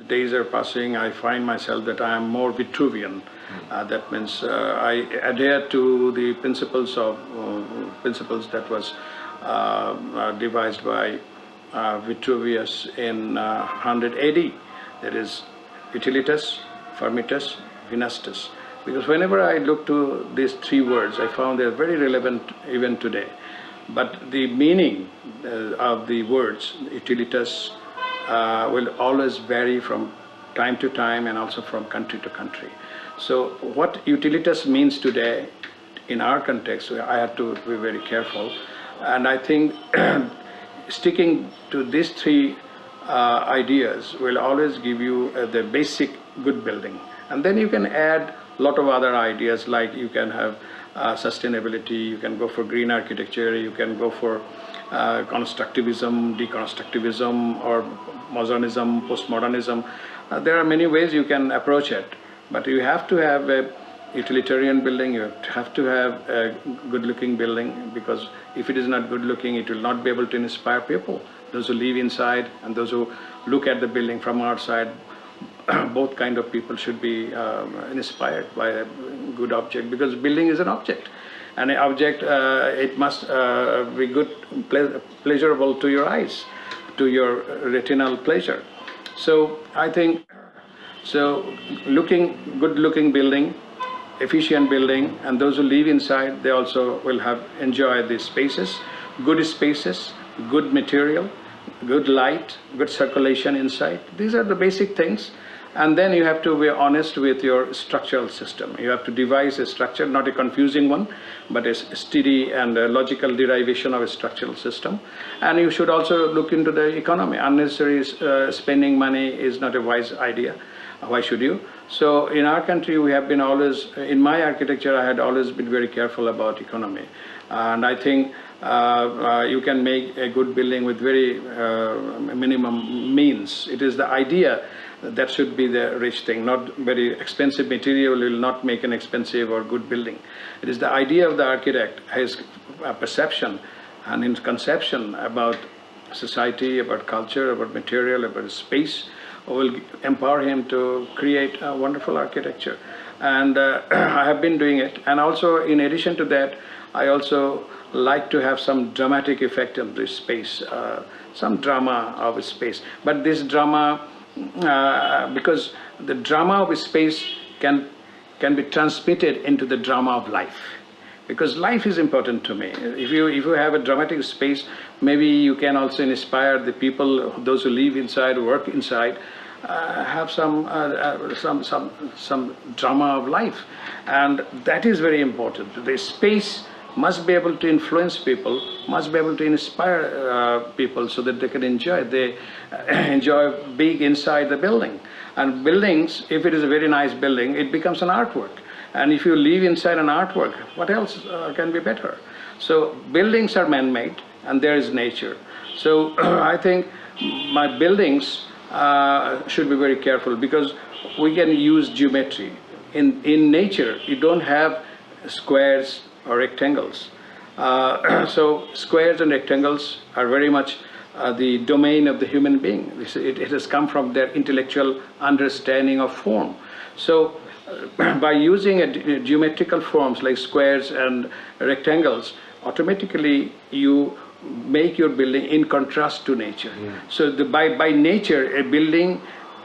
days are passing, I find myself that I am more Vitruvian. That means I adhere to the principles that was devised by Vitruvius in 100 AD. That is utilitas, firmitas, venustus. Because whenever I look to these three words, I found they're very relevant even today. But the meaning of the words, utilitas, will always vary from time to time and also from country to country. So what utilitas means today in our context, I have to be very careful. And I think sticking to these three ideas will always give you the basic good building. And then you can add a lot of other ideas, like you can have sustainability, you can go for green architecture, you can go for constructivism, deconstructivism, or modernism, postmodernism. There are many ways you can approach it, but you have to have a utilitarian building, you have to have a good-looking building, because if it is not good-looking, it will not be able to inspire people. Those who live inside and those who look at the building from outside, both kind of people should be inspired by a good object, because building is an object. And an object, it must be good, pleasurable to your eyes, to your retinal pleasure. So I think, good-looking building, efficient building, and those who live inside, they also will enjoy the spaces, good material, good light, good circulation inside. These are the basic things. And then you have to be honest with your structural system. You have to devise a structure, not a confusing one, but a steady and a logical derivation of a structural system. And you should also look into the economy. Unnecessary spending money is not a wise idea. Why should you? So in our country, we have been always, in my architecture, I had always been very careful about economy. And I think you can make a good building with very minimum means. It is the idea that should be the rich thing. Not very expensive material will not make an expensive or good building. It is the idea of the architect, his perception and his conception about society, about culture, about material, about space, will empower him to create a wonderful architecture. And I have been doing it. And also, in addition to that, I also like to have some dramatic effect of this space, some drama of space. But this drama, because the drama of space can be transmitted into the drama of life. Because life is important to me. If you have a dramatic space, maybe you can also inspire the people, those who live inside, work inside, have some drama of life, and that is very important. The space must be able to influence people, must be able to inspire people so that they can enjoy. They enjoy being inside the building. And buildings, if it is a very nice building, it becomes an artwork. And if you live inside an artwork, what else can be better? So buildings are man-made, and there is nature. So I think my buildings should be very careful, because we can use geometry. In nature, you don't have squares or rectangles. So squares and rectangles are very much the domain of the human being. It has come from their intellectual understanding of form. So by using geometrical forms like squares and rectangles, automatically you make your building in contrast to nature. So by nature, a building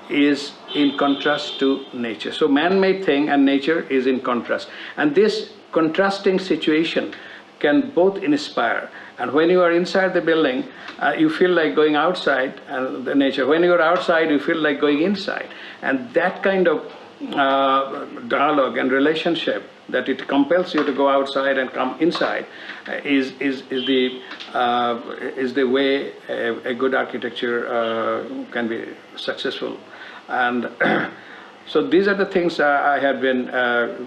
is in contrast to nature. So man-made thing and nature is in contrast. And this contrasting situation can both inspire. And when you are inside the building, you feel like going outside and the nature. When you are outside, you feel like going inside. And that kind of dialogue and relationship, that it compels you to go outside and come inside, is the way a good architecture can be successful. And so these are the things I have been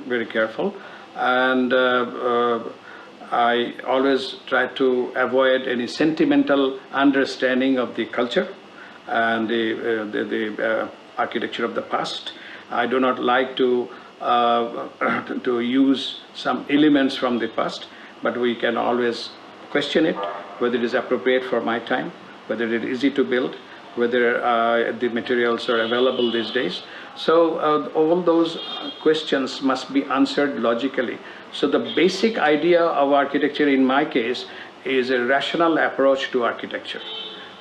very careful, and I always try to avoid any sentimental understanding of the culture and the architecture of the past. I do not like to use some elements from the past, but we can always question it, whether it is appropriate for my time, whether it is easy to build, whether the materials are available these days. So all those questions must be answered logically. So the basic idea of architecture in my case is a rational approach to architecture.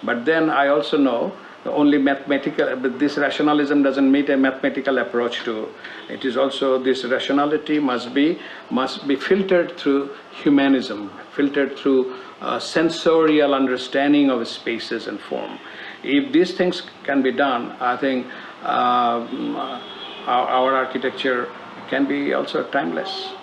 But then I also know only mathematical, but this rationalism doesn't mean a mathematical approach to it. Is also this rationality must be filtered through humanism, filtered through sensorial understanding of spaces and form. If these things can be done, I think our architecture can be also timeless.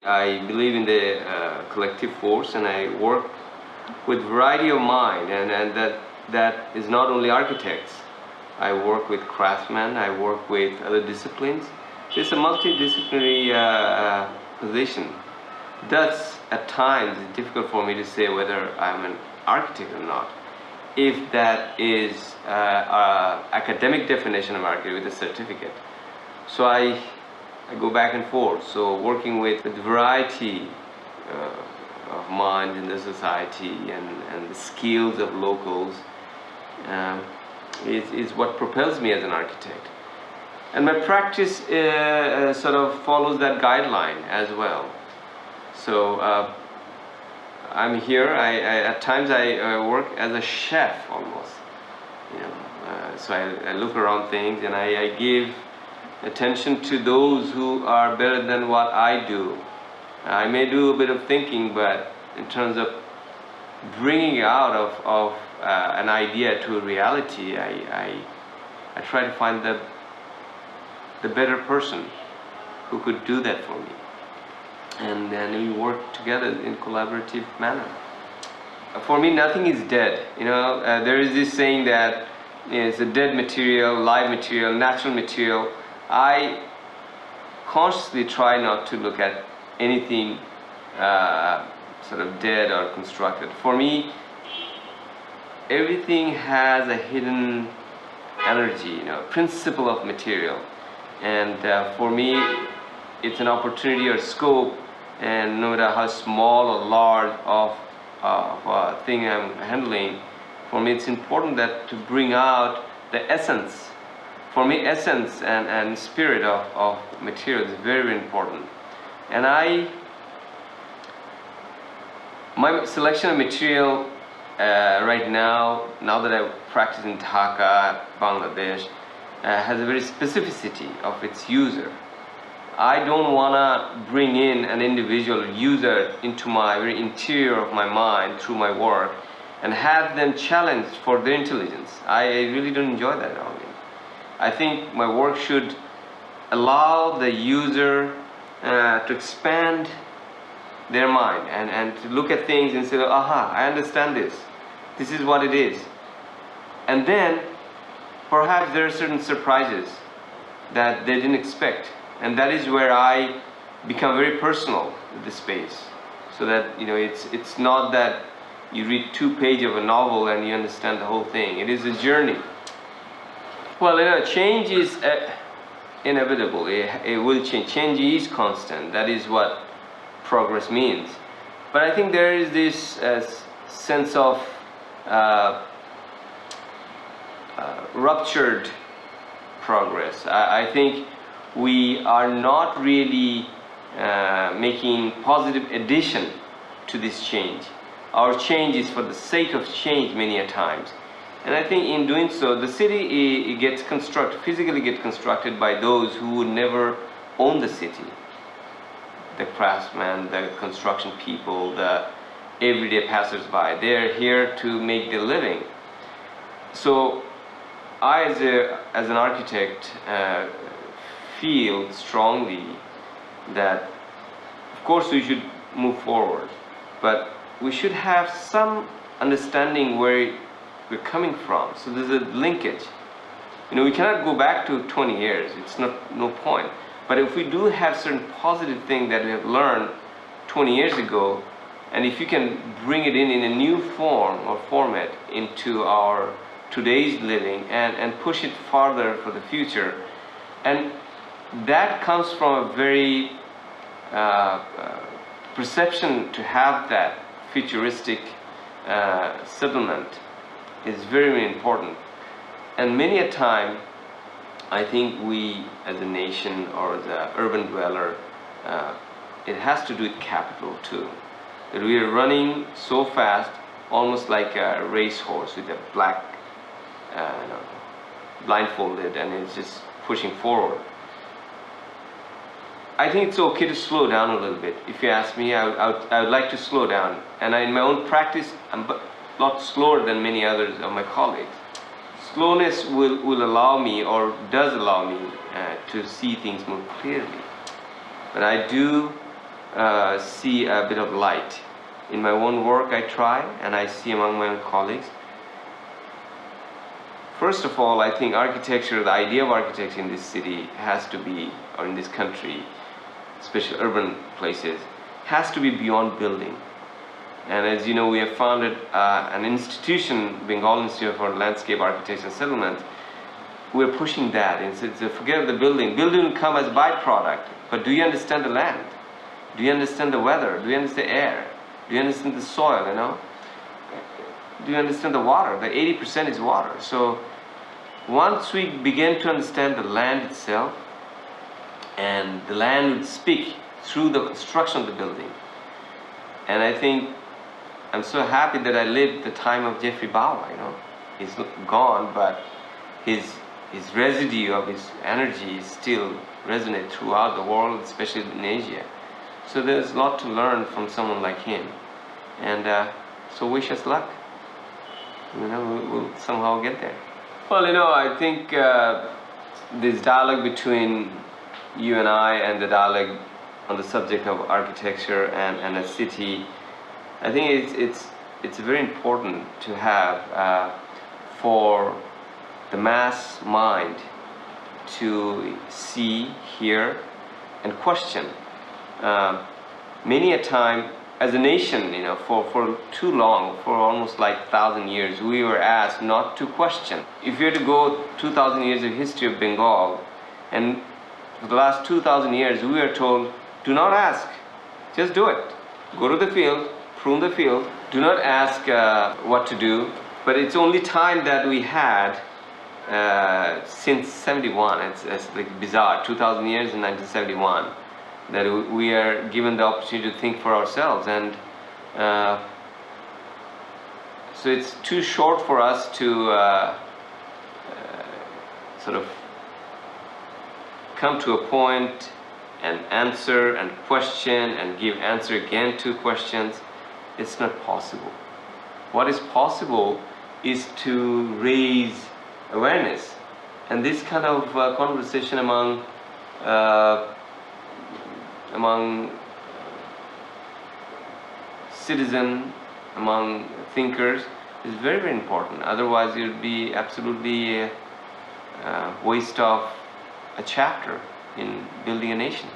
I believe in the collective force, and I work with variety of mind, and that is not only architects. I work with craftsmen, I work with other disciplines. It's a multidisciplinary position. Thus, at times, it's difficult for me to say whether I'm an architect or not, if that is academic definition of architect with a certificate. So I go back and forth. So working with a variety of minds in the society and the skills of locals is what propels me as an architect. And my practice sort of follows that guideline as well. So I'm here. At times I work as a chef almost. You know, so I look around things and I give attention to those who are better than what I do. I may do a bit of thinking, but in terms of bringing out of an idea to a reality, I try to find the better person who could do that for me. And then we work together in collaborative manner. for me, nothing is dead. There is this saying that it's a dead material, live material, natural material. I consciously try not to look at anything sort of dead or constructed. For me, everything has a hidden energy, principle of material. And for me, it's an opportunity or scope, and no matter how small or large of a thing I'm handling, for me it's important that to bring out the essence. For me, essence and spirit of material is very, very important. And my selection of material right now that I practice in Dhaka, Bangladesh, has a very specificity of its user. I don't want to bring in an individual user into my very interior of my mind through my work and have them challenged for their intelligence. I really don't enjoy that at all. I think my work should allow the user to expand their mind and to look at things and say, aha, I understand this. This is what it is. And then perhaps there are certain surprises that they didn't expect. And that is where I become very personal with the space. So that, it's not that you read 2 pages of a novel and you understand the whole thing. It is a journey. Well, change is inevitable. It will change. Change is constant. That is what progress means. But I think there is this sense of ruptured progress. I think we are not really making positive addition to this change. Our change is for the sake of change many a times. And I think in doing so, the city gets physically gets constructed by those who would never own the city. The craftsmen, the construction people, the everyday passersby, they're here to make their living. So I, as an architect, feel strongly that, of course, we should move forward, but we should have some understanding where we're coming from. So there's a linkage. We cannot go back to 20 years. It's no point. But if we do have certain positive thing that we have learned 20 years ago, and if you can bring it in a new form or format into our today's living and push it farther for the future, and that comes from a very perception to have that futuristic settlement is very, very important. And many a time, I think we as a nation or as an urban dweller, it has to do with capital too. That we are running so fast, almost like a racehorse with a black, blindfolded, and it's just pushing forward. I think it's okay to slow down a little bit. If you ask me, I would like to slow down. And in my own practice, I'm a lot slower than many others of my colleagues. Slowness will allow me, or does allow me, to see things more clearly. But I do see a bit of light. In my own work I try, and I see among my own colleagues. First of all, I think architecture, the idea of architecture in this city has to be, or in this country, especially urban places, has to be beyond building. And as you know, we have founded an institution, Bengal Institute for Landscape Architecture and Settlement. We're pushing that, and so forget the building. Building will come as a byproduct, but do you understand the land? Do you understand the weather? Do you understand the air? Do you understand the soil, Do you understand the water? The 80% is water. So once we begin to understand the land itself, and the land would speak through the construction of the building. And I think I'm so happy that I lived the time of Jeffrey Bawa, He's gone, but his residue of his energy still resonates throughout the world, especially in Asia. So there's a lot to learn from someone like him. And so wish us luck. We'll somehow get there. Well, I think this dialogue between you and I, and the dialogue on the subject of architecture and a city, I think it's very important to have for the mass mind to see, hear, and question. Many a time, as a nation, you know, for too long, for almost like 1,000 years, we were asked not to question. If you were to go 2,000 years of history of Bengal, and for the last 2,000 years, we were told, do not ask, just do it. Go to the field, prune the field, do not ask what to do. But it's only time that we had since 71, it's like bizarre, 2,000 years in 1971, that we are given the opportunity to think for ourselves. And so it's too short for us to sort of come to a point and answer and question and give answer again to questions. It's not possible. What is possible is to raise awareness, and this kind of conversation among citizens, among thinkers, is very, very important. Otherwise it would be absolutely a waste of a chapter in building a nation.